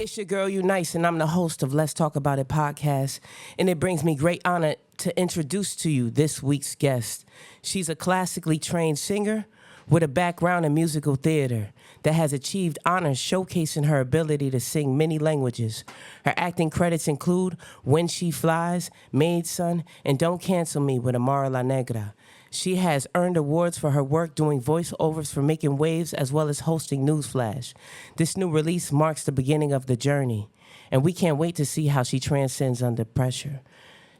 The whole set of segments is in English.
It's your girl, You Nice, and I'm the host of Let's Talk About It podcast. And it brings me great honor to introduce to you this week's guest. She's a classically trained singer with a background in musical theater that has achieved honors showcasing her ability to sing many languages. Her acting credits include When She Flies, Maid Son, and Don't Cancel Me with Amara La Negra. She has earned awards for her work doing voiceovers for Making Waves as well as hosting Newsflash. This new release marks the beginning of the journey, and we can't wait to see how she transcends under pressure.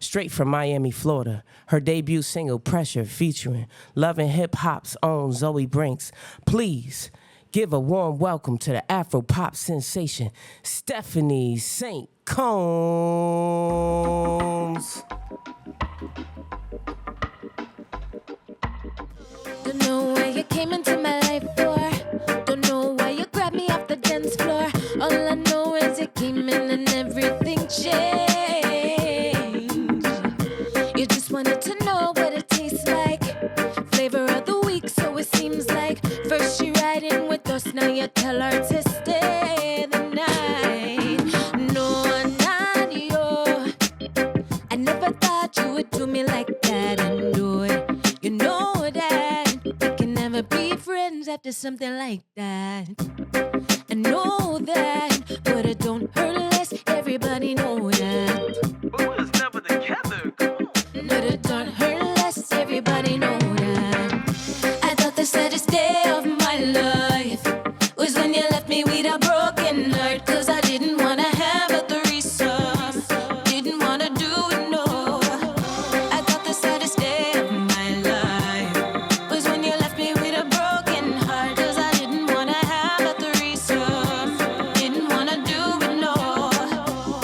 Straight from Miami, Florida, her debut single, Pressure, featuring Love and Hip Hop's own Zoe Brinks. Please give a warm welcome to the Afro-pop sensation, Stephanie Saintcome. Don't know why you came into my life for. Don't know why you grabbed me off the dance floor. All I know is you came in and everything changed. You just wanted to know what it tastes like. Flavor of the week, so it seems like. First you ride in with us, now you tell her to stay the night. No, not you. I never thought you would do me like that and do it. You know that. Be friends after something like that. I know that, but it don't hurt less. Everybody know that. But we was never together. Come on. But it don't hurt less. Everybody know that. I thought the saddest day of my life was when you left me with a broken heart. 'Cause I didn't wanna have a threesome. Didn't wanna do it, no. I thought the saddest day of my life was when you left me with a broken heart. 'Cause I didn't wanna have a threesome. Didn't wanna do it, no.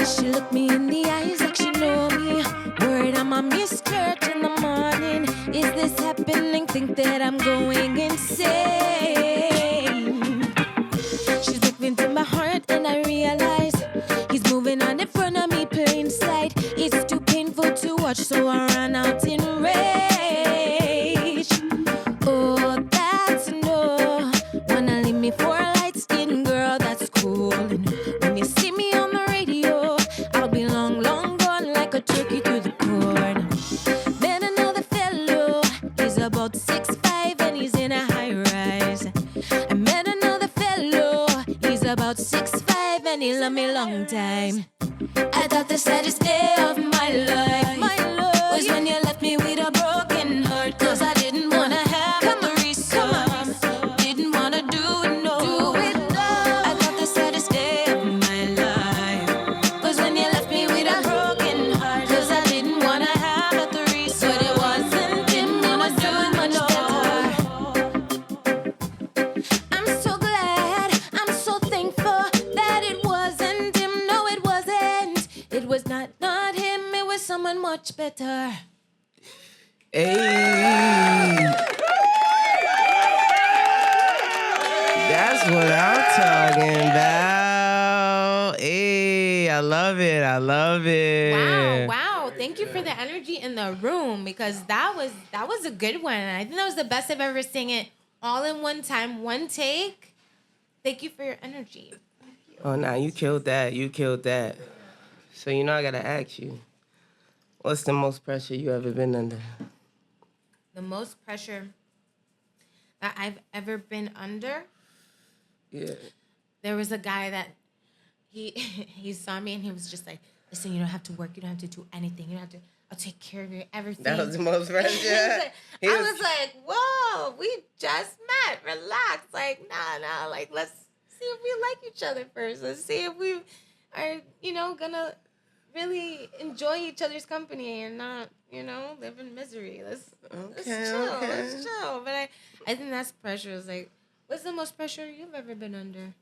She looked me in the eyes like she know me. Word, I'm a miss church in the morning. Is this happening? Think that I'm going insane. She's looked into my heart and I realize he's moving on in front of me, plain sight. It's too painful to watch, so I run out in rage. Oh, that's no. Wanna leave me for a light-skinned girl, that's cool. And when you see me on the radio, I'll be long, long gone like a turkey to the corn. Met another fellow, he's about 6'5" and he's in a high-rise. I met another fellow, he's about 6'5" and he loved me long time. I thought the saddest day of my life was when you left me with a broken heart. 'Cause I didn't wanna have a threesome. Didn't wanna do it, no. I thought the saddest day of my life was when you left me with a broken heart. 'Cause I didn't wanna have a threesome. But it wasn't, didn't wanna do it much better. I'm so glad, I'm so thankful that it wasn't him. No, it wasn't. It was not him, it was someone much better. Hey. That's what I'm talking about. Hey, I love it. I love it. Wow. Thank you for the energy in the room, because that was a good one. I think that was the best I've ever seen it all in one time, one take. Thank you for your energy. Oh, now you killed that. You killed that. So, I got to ask you, what's the most pressure you ever been under? The most pressure that I've ever been under. Yeah. There was a guy that he saw me and he was just like, listen, you don't have to work. You don't have to do anything. You don't have to. I'll take care of you, everything. That was the most pressure? I was like, whoa, we just met. Relax. Like, nah. Like, let's see if we like each other first. Let's see if we are, gonna really enjoy each other's company and not, live in misery. Let's chill. Okay. Let's chill. But I think that's pressure. It's like, what's the most pressure you've ever been under?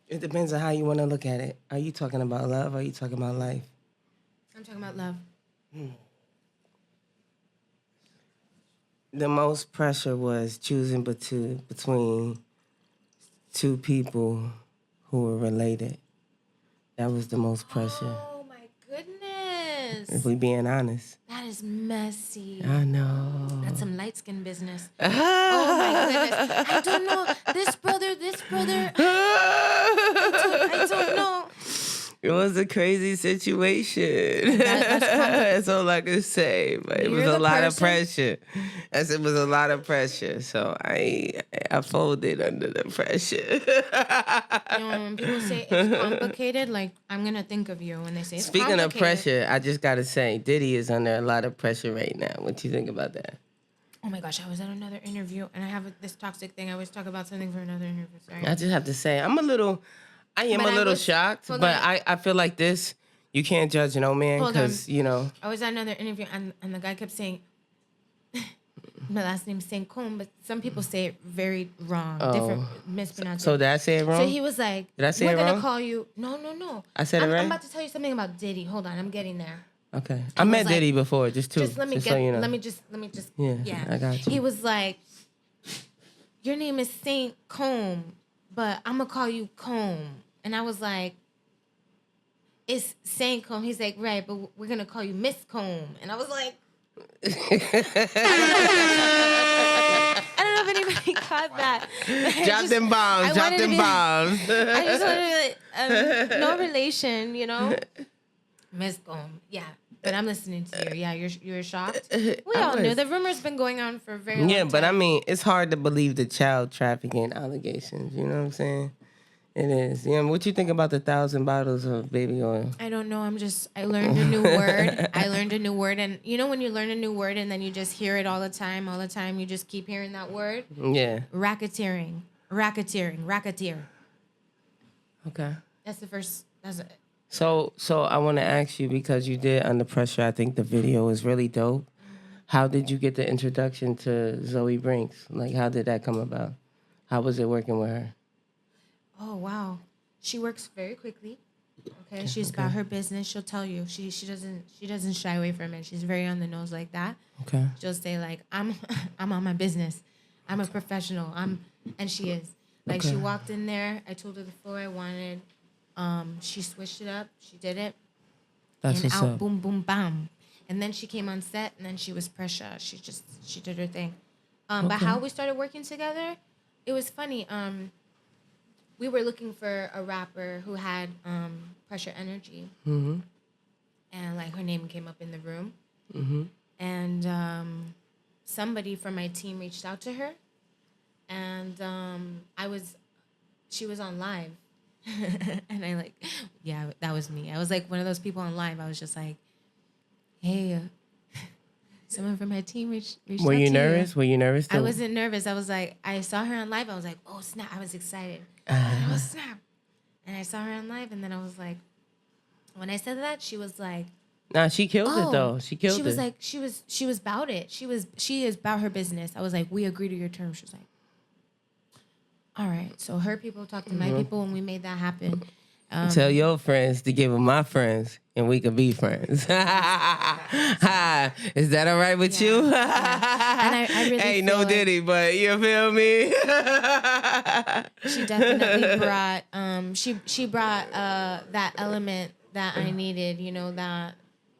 It depends on how you want to look at it. Are you talking about love or are you talking about life? I'm talking about love. The most pressure was choosing between two people who were related. That was the most pressure. Oh, my goodness. If we being honest. That is messy. I know. That's some light skin business. Oh my goodness. I don't know. This brother. I don't know. It was a crazy situation. That's all I can say. But it was a lot of pressure. As it was a lot of pressure. So I folded under the pressure. When people say it's complicated, like, I'm going to think of you when they say it's Speaking of complicated. pressure, I just got to say, Diddy is under a lot of pressure right now. What do you think about that? Oh my gosh, I was at another interview, and I have this toxic thing. I always talk about something for another interview. Sorry. I just have to say, I am a little shocked, but I feel like this, you can't judge no man because, you know. I was at another interview, and the guy kept saying, my last name's Saintcome, but some people say it very wrong, different mispronunciation. So did I say it wrong? So he was like, did I say it we're wrong? going to call you. No. I said it right? I'm about to tell you something about Diddy. Hold on, I'm getting there. Okay. I met like, Diddy before, just so you know. Let me just. Yeah, I got you. He was like, your name is Saintcome, but I'm going to call you Comb. And I was like, it's Saintcome. He's like, right, but we're going to call you Miss Comb. And I was like, I don't know if anybody caught that. Drop them bombs. I just wanted to be like, no relation, you know? Miss Comb, yeah. But I'm listening to you. Yeah, you're shocked. We all knew. The rumor's been going on for a very long time. Yeah, but I mean, it's hard to believe the child trafficking allegations. You know what I'm saying? It is. Yeah, what you think about the 1,000 bottles of baby oil? I don't know. I learned a new word. And you know when you learn a new word and then you just hear it all the time, you just keep hearing that word? Yeah. Racketeer. Okay. That's it. So I want to ask you, because you did Under Pressure, I think the video is really dope. How did you get the introduction to Zoe Brinks? Like, how did that come about? How was it working with her? Oh, wow. She works very quickly. Okay, she's about her business. She'll tell you. She doesn't shy away from it. She's very on the nose like that. Okay. She'll say like, I'm on my business. I'm a professional. And she is. Like, she walked in there. I told her the floor I wanted. She switched it up. She did it. That's and what's out, up. boom, boom, bam. And then she came on set, and then she was pressure. She did her thing. But how we started working together, it was funny. We were looking for a rapper who had pressure energy. Mm-hmm. And, like, her name came up in the room. Mm-hmm. And somebody from my team reached out to her. And she was on live. And that was me. I was, like, one of those people on live. I was just like, hey, someone from my team reached out to you. Were you nervous? I wasn't nervous. I was like, I saw her on live. I was like, oh, snap. I was excited. Oh, snap. And I saw her on live, and then I was like, when I said that, she was like, nah, she killed it, though. She was like, she was about it. She is about her business. I was like, we agree to your terms. She was like, all right. So her people talked to my people, and we made that happen. Tell your friends to give them my friends, and we could be friends. Is that all right with you? Yeah. And I really hey, feel no like Diddy, but you feel me? she definitely brought she brought that element that I needed, you know, that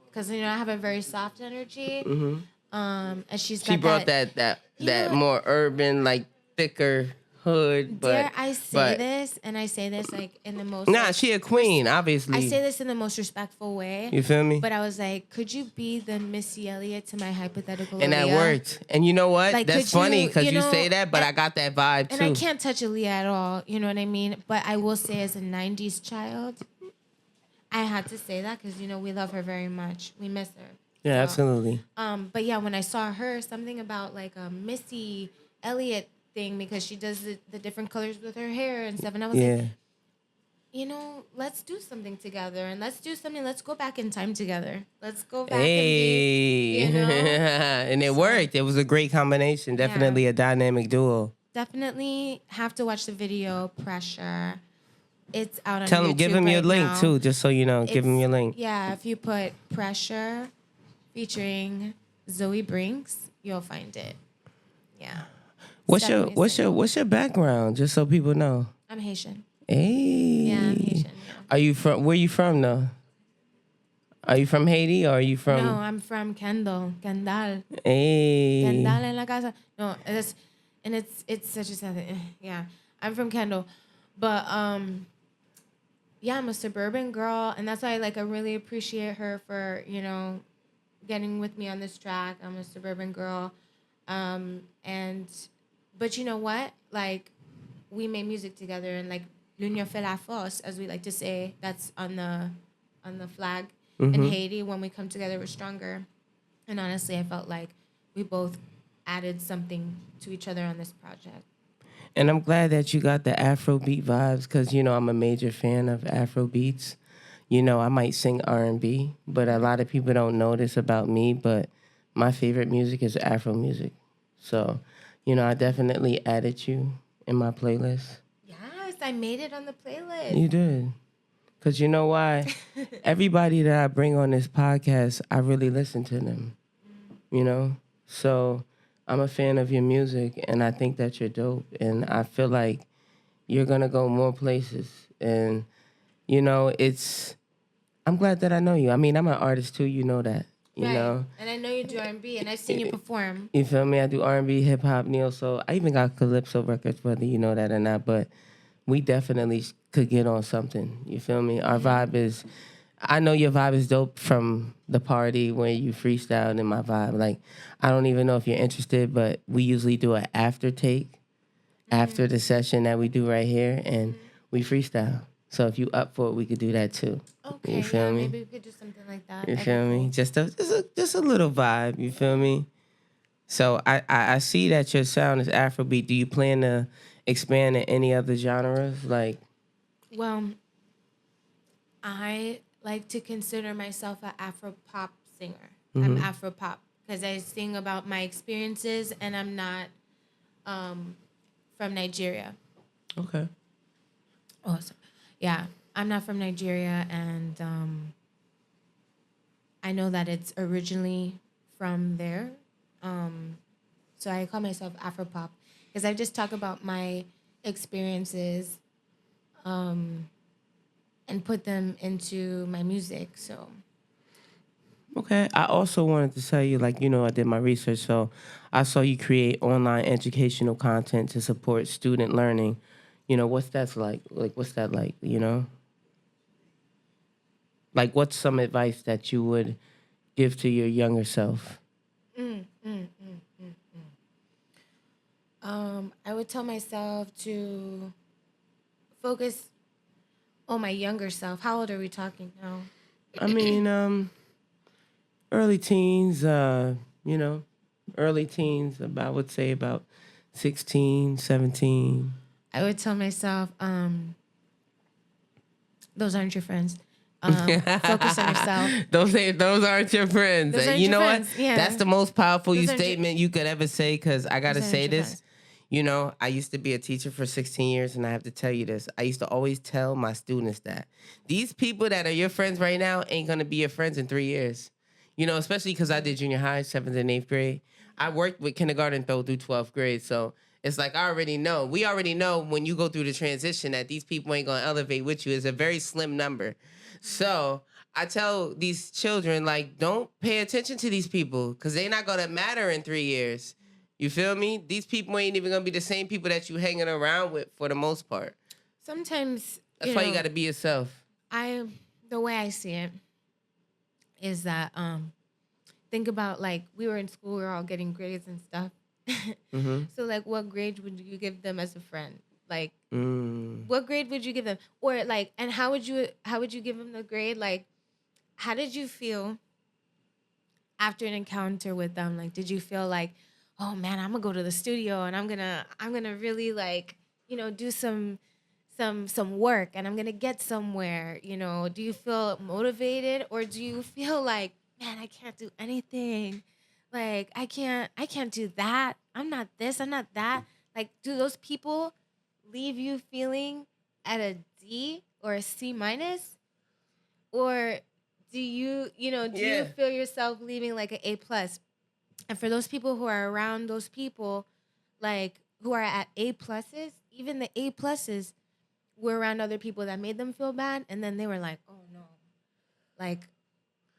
because I have a very soft energy. Mm-hmm. And she brought that more urban, like thicker hood. But dare I say this, and I say this like in the most. Nah, she a queen, obviously. I say this in the most respectful way. You feel me? But I was like, could you be the Missy Elliott to my hypothetical? And Aaliyah? that worked. And you know what? Like, that's funny because you say that, but I got that vibe too. And I can't touch Aaliyah at all. You know what I mean? But I will say, as a '90s child, I had to say that because we love her very much. We miss her. Yeah, absolutely. But yeah, when I saw her, something about like a Missy Elliott thing because she does the different colors with her hair and stuff, and I was like, let's do something together and let's go back in time together. Let's go back and be, and it worked. It was a great combination. Definitely a dynamic duo. Definitely have to watch the video, Pressure. It's out on Tell them, YouTube give him your link now. too, just so you know. Give him your link. Yeah, if you put Pressure featuring Zoe Brinks, you'll find it. Yeah. What's your background? Just so people know. I'm Haitian. Hey. Yeah, I'm Haitian. Yeah. Are you from? Where you from though? Are you from Haiti or are you from? No, I'm from Kendall. Hey. Kendall en la casa. No, it's such a sad thing. Yeah, I'm from Kendall, but yeah, I'm a suburban girl, and that's why I really appreciate her for getting with me on this track. I'm a suburban girl, and but you know what? Like, we made music together, and like l'union fait la force, as we like to say. That's on the flag in Haiti. When we come together, we're stronger. And honestly, I felt like we both added something to each other on this project. And I'm glad that you got the Afrobeat vibes because, I'm a major fan of Afrobeats. I might sing R&B, but a lot of people don't know this about me, but my favorite music is Afro music. So, I definitely added you in my playlist. Yes, I made it on the playlist. You did. Because you know why? Everybody that I bring on this podcast, I really listen to them, So I'm a fan of your music, and I think that you're dope. And I feel like you're going to go more places. And, I'm glad that I know you. I mean, I'm an artist, too. You know that, Right. know. And I know you do R&B, and I've seen you perform. You feel me? I do R&B, hip-hop, neo-soul. I even got Calypso records, whether you know that or not. But we definitely could get on something. You feel me? Our vibe is... I know your vibe is dope from the party when you freestyled in my vibe. Like, I don't even know if you're interested, but we usually do an after take after the session that we do right here, and we freestyle. So if you up for it, we could do that too. Okay, You feel me? maybe we could do something like that. You That'd feel be me? cool. Just a little vibe. You feel me? So I see that your sound is Afrobeat. Do you plan to expand in any other genres? Like, Well, I like to consider myself an Afro pop singer. I'm Afro pop because I sing about my experiences, and I'm not from Nigeria. okay. Oh, yeah, I'm not from Nigeria, and I know that it's originally from there. So I call myself Afro pop because I just talk about my experiences and put them into my music. So Okay. I also wanted to tell you, like, I did my research, so I saw you create online educational content to support student learning. What's that like? Like, what's that like, Like, what's some advice that you would give to your younger self? I would tell myself to focus on my younger self. How old are we talking now? I mean, early teens, early teens, I would say about 16, 17. I would tell myself, those aren't your friends. Focus on yourself. Those aren't your friends. Those aren't You your know friends, what? yeah. That's the most powerful Those aren't your- statement you could ever say, because I got to Those aren't say your this. friends. I used to be a teacher for 16 years, and I have to tell you this. I used to always tell my students that these people that are your friends right now ain't going to be your friends in 3 years. Especially because I did junior high, 7th and 8th grade. I worked with kindergarten through 12th grade, so it's like I already know. We already know when you go through the transition that these people ain't going to elevate with you. It's a very slim number. So I tell these children, like, don't pay attention to these people because they're not going to matter in 3 years. You feel me? These people ain't even going to be the same people that you hanging around with for the most part. Sometimes That's why you got to be yourself. The way I see it is that think about, like, we were in school, we were all getting grades and stuff. So like, what grade would you give them as a friend? Like, what grade would you give them? Or like, and how would you give them the grade? Like, how did you feel after an encounter with them? Like, did you feel like, oh man, I'm gonna go to the studio and I'm gonna really, like, do some work and I'm gonna get somewhere? Do you feel motivated, or do you feel like, man, I can't do anything? Like, I can't do that. I'm not this, I'm not that. Like, do those people leave you feeling at a D or a C minus? Or do you feel yourself leaving like an A plus? And for those people who are around those people, like, who are at A pluses, even the A pluses were around other people that made them feel bad, and then they were like, oh no, like,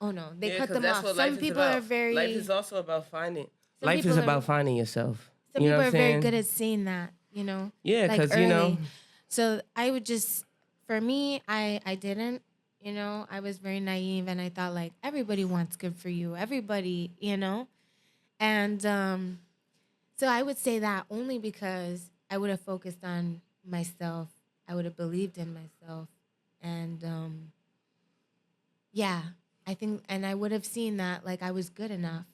Oh no, they Yeah, cut 'cause them that's off. what Some life is people about. are very. Life is also about finding. Some Life is people about are- finding yourself. Some You know people what are I'm very saying? good at seeing that, Yeah, like 'cause, early. So I would just, for me, I didn't, I was very naive and I thought like everybody wants good for you, everybody, and so I would say that only because I would have focused on myself, I would have believed in myself, and yeah, I think, and I would have seen that like I was good enough.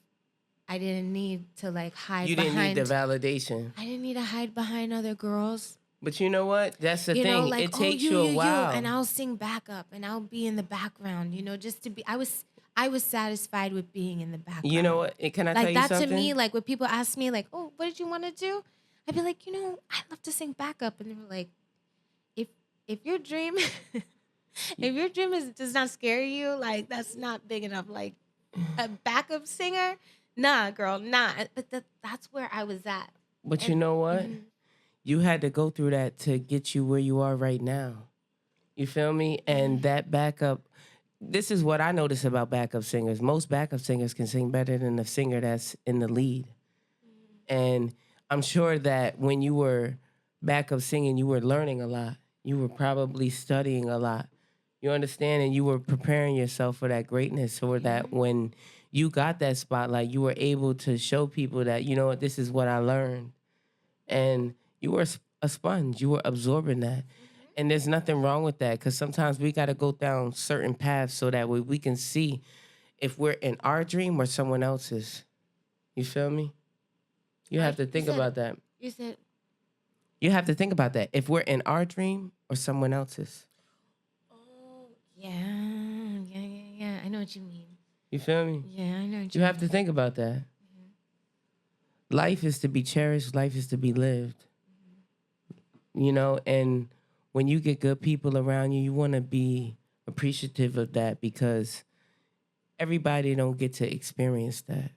I didn't need to like hide you didn't need behind. the validation. I didn't need to hide behind other girls. But you know what? That's the thing. Like, It takes oh, you a while. and I'll sing backup and I'll be in the background, just to be. I was satisfied with being in the background. You know what? Can I tell Like you that something? to me, like when people ask me, like, oh, what did you want to do? I'd be like, I love to sing backup, and they were like, if your dream, if your dream does not scare you, like that's not big enough. Like a backup singer, nah, girl, nah. But that's where I was at. But you know what? You had to go through that to get you where you are right now. You feel me? And that backup, this is what I notice about backup singers. Most backup singers can sing better than the singer that's in the lead. And I'm sure that when you were backup singing, you were learning a lot. You were probably studying a lot. You understand? And you were preparing yourself for that greatness so that when you got that spotlight, you were able to show people that, you know what, this is what I learned. And you were a sponge. You were absorbing that. And there's nothing wrong with that because sometimes we got to go down certain paths so that we can see if we're in our dream or someone else's. You feel me? You have to think about that. You said, You have to think about that. If we're in our dream or someone else's. oh, yeah. I know what you mean. You feel me? Yeah, I know what You have to think about that. Life is to be cherished. Life is to be lived. And when you get good people around you, you want to be appreciative of that because everybody don't get to experience that.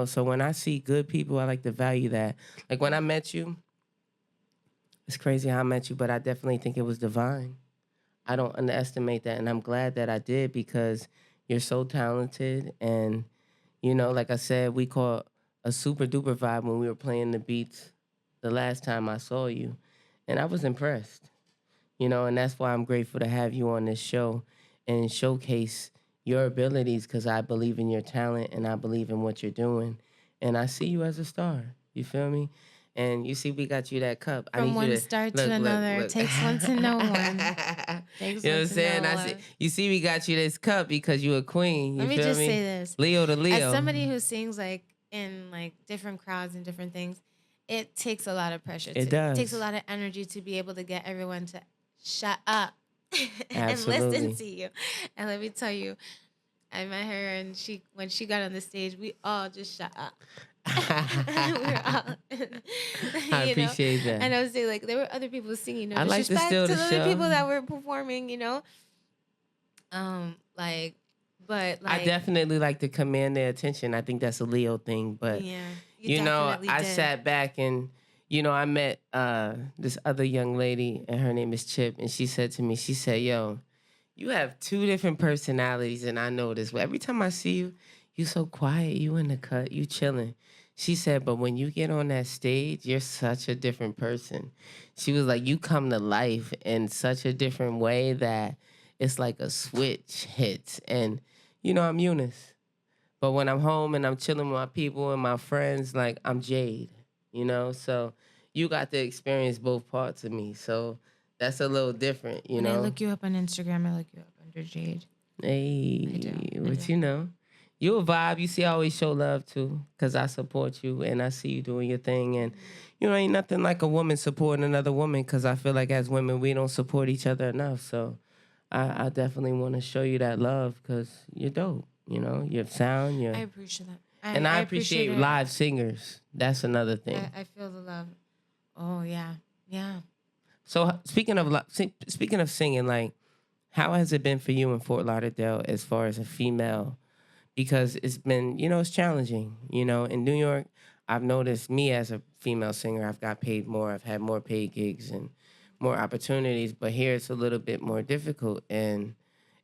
So when I see good people, I like to value that. Like when I met you, it's crazy how I met you, but I definitely think it was divine. I don't underestimate that, and I'm glad that I did because you're so talented. And, like I said, we caught a super duper vibe when we were playing the beats the last time I saw you, and I was impressed. And that's why I'm grateful to have you on this show and showcase your abilities because I believe in your talent and I believe in what you're doing. And I see you as a star. You feel me? And you see, we got you that cup. I From need one you to, star look, to look, another. look. Takes one to know one. Takes You know what one I'm to saying? know I one. see. You see, we got you this cup because you a queen. You Let me feel just me? say this. Leo to Leo. As somebody who sings like in like different crowds and different things, it takes a lot of pressure. It does. It takes a lot of energy to be able to get everyone to shut up and Absolutely. listen to you. And let me tell you, I met her and when she got on the stage, we all just shut up. We were all, I appreciate that. And I was saying like there were other people singing. No I like to disrespect steal to the the other show. people that were performing. But I definitely like to command their attention. I think that's a Leo thing. But, yeah, I did. sat back and, I met this other young lady, and her name is Chip. And she said to me, she said, yo, you have two different personalities. And I know this. But every time I see you, you so quiet. You in the cut. You chilling. She said, but when you get on that stage, you're such a different person. She was like, you come to life in such a different way that it's like a switch hits. And, I'm Eunice. But when I'm home and I'm chilling with my people and my friends, like, I'm Jade, So you got to experience both parts of me. So that's a little different, When I look you up on Instagram, I look you up under Jade. Hey, I but do. You a vibe. You see, I always show love too, cause I support you and I see you doing your thing. And ain't nothing like a woman supporting another woman, cause I feel like as women we don't support each other enough. So I definitely want to show you that love, cause you're dope. Your sound, I appreciate that. and I appreciate it. live singers. That's another thing. I feel the love. Oh yeah. So speaking of singing, like, how has it been for you in Fort Lauderdale as far as a female? Because it's been, it's challenging. In New York, I've noticed me as a female singer, I've got paid more. I've had more paid gigs and more opportunities. But here it's a little bit more difficult. And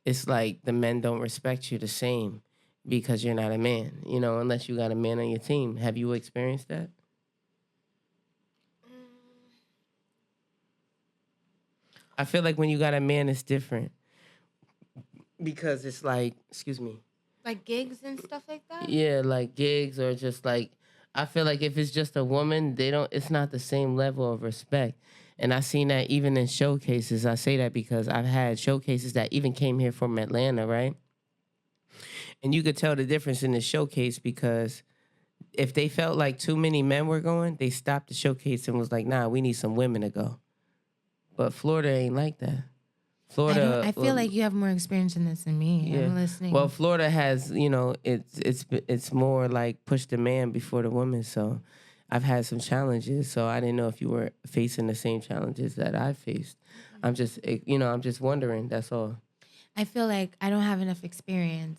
it's like the men don't respect you the same because you're not a man, unless you got a man on your team. Have you experienced that? I feel like when you got a man, it's different because it's like, excuse me. Like gigs and stuff like that? Yeah, like gigs or just like, I feel like if it's just a woman, it's not the same level of respect. And I seen that even in showcases. I say that because I've had showcases that even came here from Atlanta, right? And you could tell the difference in the showcase because if they felt like too many men were going, they stopped the showcase and was like, nah, we need some women to go. But Florida ain't like that. Florida, I feel like you have more experience in this than me. yeah. I'm listening. Well, Florida has, it's more like push the man before the woman. So I've had some challenges. So I didn't know if you were facing the same challenges that I faced. I'm just wondering. That's all. I feel like I don't have enough experience.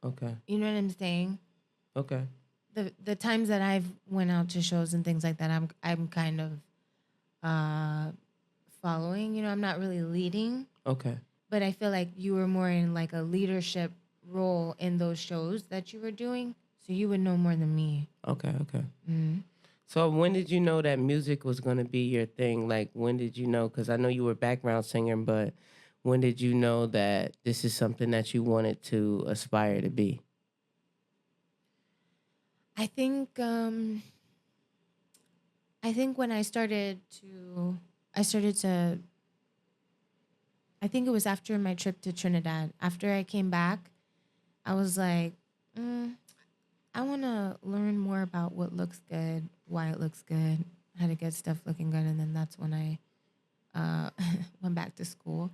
Okay. You know what I'm saying? Okay. The times that I've went out to shows and things like that, I'm kind of following. I'm not really leading. Okay. But I feel like you were more in like a leadership role in those shows that you were doing, so you would know more than me. Okay. Mm-hmm. So when did you know that music was going to be your thing? Like, when did you know? Because I know you were a background singer, but when did you know that this is something that you wanted to aspire to be? I think when I started to I think it was after my trip to Trinidad. After I came back, I was like, I want to learn more about what looks good, why it looks good, how to get stuff looking good. And then that's when I went back to school.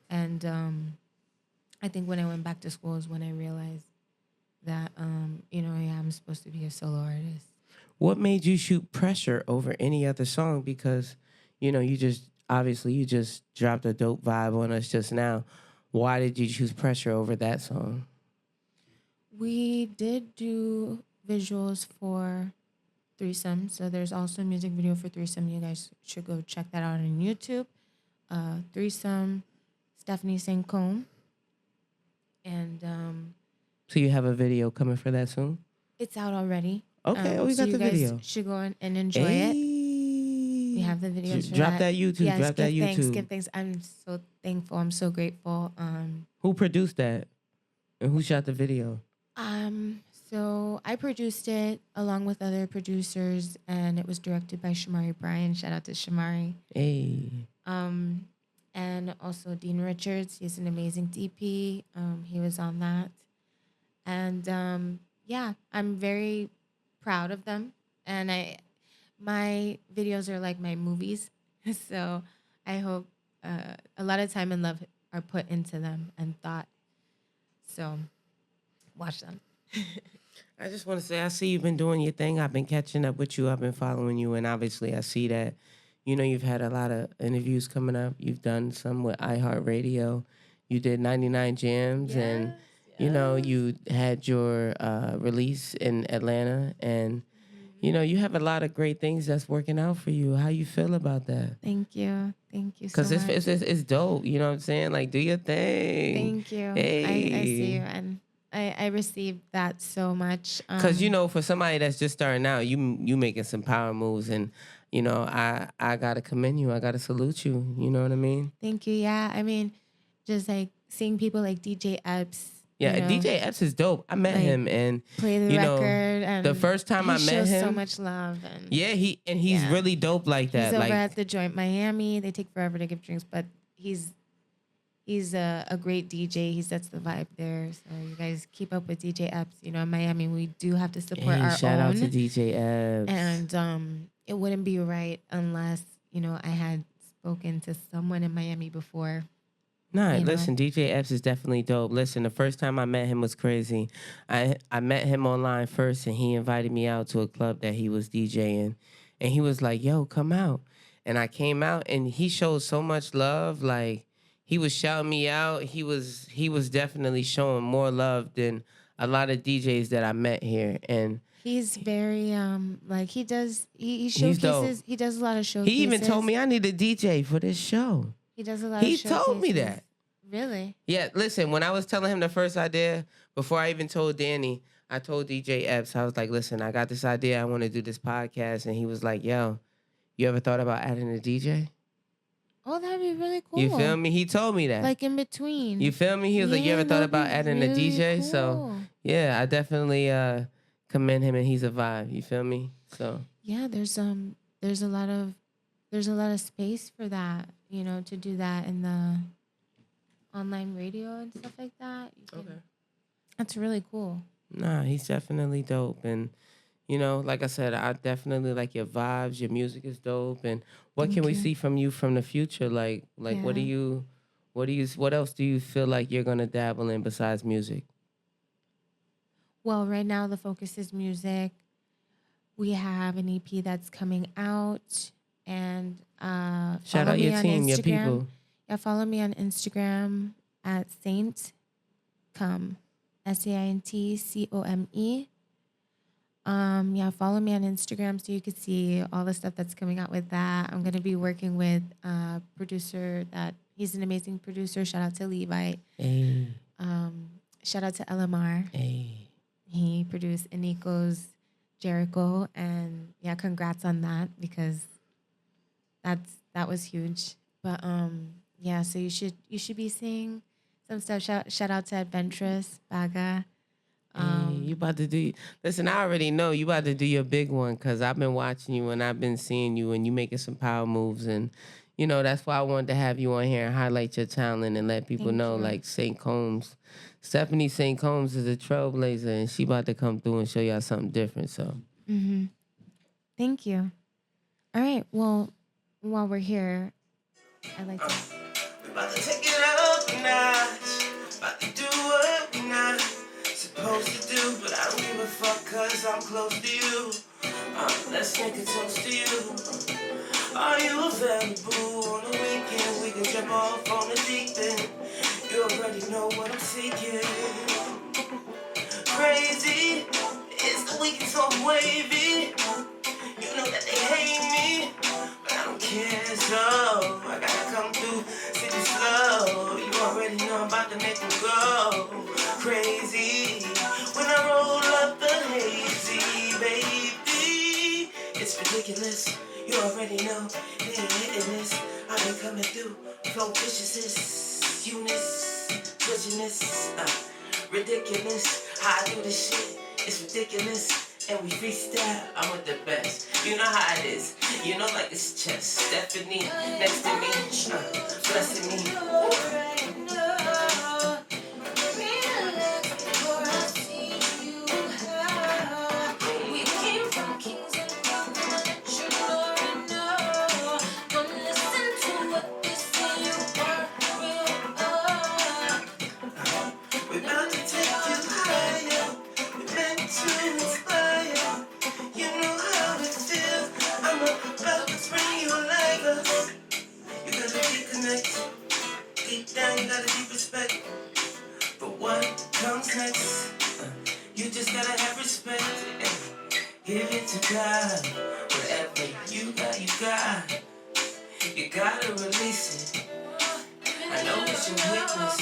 And I think when I went back to school is when I realized that, I'm supposed to be a solo artist. What made you shoot Pressure over any other song? Because, you just dropped a dope vibe on us just now. Why did you choose Pressure over that song? We did do visuals for Threesome. So there's also a music video for Threesome. You guys should go check that out on YouTube. Threesome, Stephanie Saintcome. And So you have a video coming for that soon? it's out already. Okay, we got the video. You guys should go and enjoy it. We have the video. Drop that YouTube. Yes, Drop that YouTube. Give thanks. I'm so thankful. I'm so grateful. Who produced that? And who shot the video? So I produced it along with other producers, and it was directed by Shamari Bryan. Shout out to Shamari. Hey. And also Dean Richards. He's an amazing DP. He was on that. And I'm very proud of them. And my videos are like my movies. So I hope a lot of time and love are put into them and thought. So watch them. I just want to say, I see you've been doing your thing. I've been catching up with you. I've been following you. And obviously I see that, you've had a lot of interviews coming up. You've done some with iHeartRadio. You did 99 Jams. And, you had your release in Atlanta. And, you have a lot of great things that's working out for you. How you feel about that? Thank you so much. Because it's dope. You know what I'm saying? Like, do your thing. Thank you. Hey. I see you. And I received that so much. Because, for somebody that's just starting out, you making some power moves. And, I got to commend you. I got to salute you. You know what I mean? Thank you. Yeah. I mean, just like seeing people like DJ Epps. Yeah, DJ Epps is dope. I met him and play the record. And the first time I met him, he shows so much love. And he's really dope like that. He's over at the Joint Miami. They take forever to give drinks, but he's a great DJ. He sets the vibe there. So you guys keep up with DJ Epps. In Miami, we do have to support our shout own. Out to DJ Epps. And it wouldn't be right unless I had spoken to someone in Miami before. Nah, listen, DJ Epps is definitely dope. Listen, the first time I met him was crazy. I met him online first, and he invited me out to a club that he was DJing. And he was like, yo, come out. And I came out, and he showed so much love. Like, he was shouting me out. He was definitely showing more love than a lot of DJs that I met here. And he's very he showcases. He does a lot of showcases. He even told me I need a DJ for this show. He does a lot of showcases. He told me that. Really? Yeah, listen, when I was telling him the first idea, before I even told Danny, I told DJ Epps, I was like, listen, I got this idea. I want to do this podcast. And he was like, yo, you ever thought about adding a DJ? Oh, that'd be really cool. You feel me? He told me that. Like in between. You feel me? He was like, you Yeah, ever thought that'd be about adding a really DJ? So, cool. yeah, I definitely commend him, and he's a vibe. You feel me? So, Yeah, there's a lot of space for that, you know, to do that in the online radio and stuff like that. That's really cool. nah, he's definitely dope. And, you know, like I said, I definitely like your vibes. Your music is dope. And what can we you. see from you from the future? Like what Yeah. what else do you feel like you're gonna dabble in besides music? Well, right now the focus is music. We have an EP that's coming out, and Shout follow out me your on team, your Instagram. people. Yeah, follow me on Instagram at Saintcome, SAINTCOME. Yeah, follow me on Instagram so you could see all the stuff that's coming out with that. I'm gonna be working with a producer that he's an amazing producer. Shout out to Levi. Hey, Shout out to LMR. hey. He produced Eniko's Jericho, and yeah, congrats on that because that was huge. But yeah, so you should be seeing some stuff. Shout out to Adventurous Baga. Hey, you about to do? Listen, I already know you about to do your big one because I've been watching you and I've been seeing you and you making some power moves, and you know that's why I wanted to have you on here and highlight your talent and let people Thank know you. like St. Combs, Stephanie St. Combs is a trailblazer and she about to come through and show y'all something different. So Thank you. All right. Well, while we're here, I'd like to. We about to take it up a notch. About to do what we not supposed to do, but I don't give a fuck cause I'm close to you. Let's make a toast to you. Are you available on the weekend? We can jump off on the deep end. You already know what I'm seeking. Crazy, it's the weekend so wavy. You know that they hate me, but I don't care, so I gotta come through city slow. You already know I'm about to make them go crazy. When I roll up the hazy, baby, it's ridiculous. You already know they ain't hitting this. I been coming through, flow viciousness, Eunice, twitchiness, ridiculous. How I do this shit, it's ridiculous. And we freestyle, I'm with the best. You know how it is, you know like it's chess. Stephanie next to me, blessing me. We're about to take you higher. We're meant to inspire. You know how it feels. I'm about to bring you alive. You gotta reconnect. Deep down, you gotta deep respect for what comes next. You just gotta have respect and give it to God. Whatever you got, you got. You gotta release it. I know it's your weakness.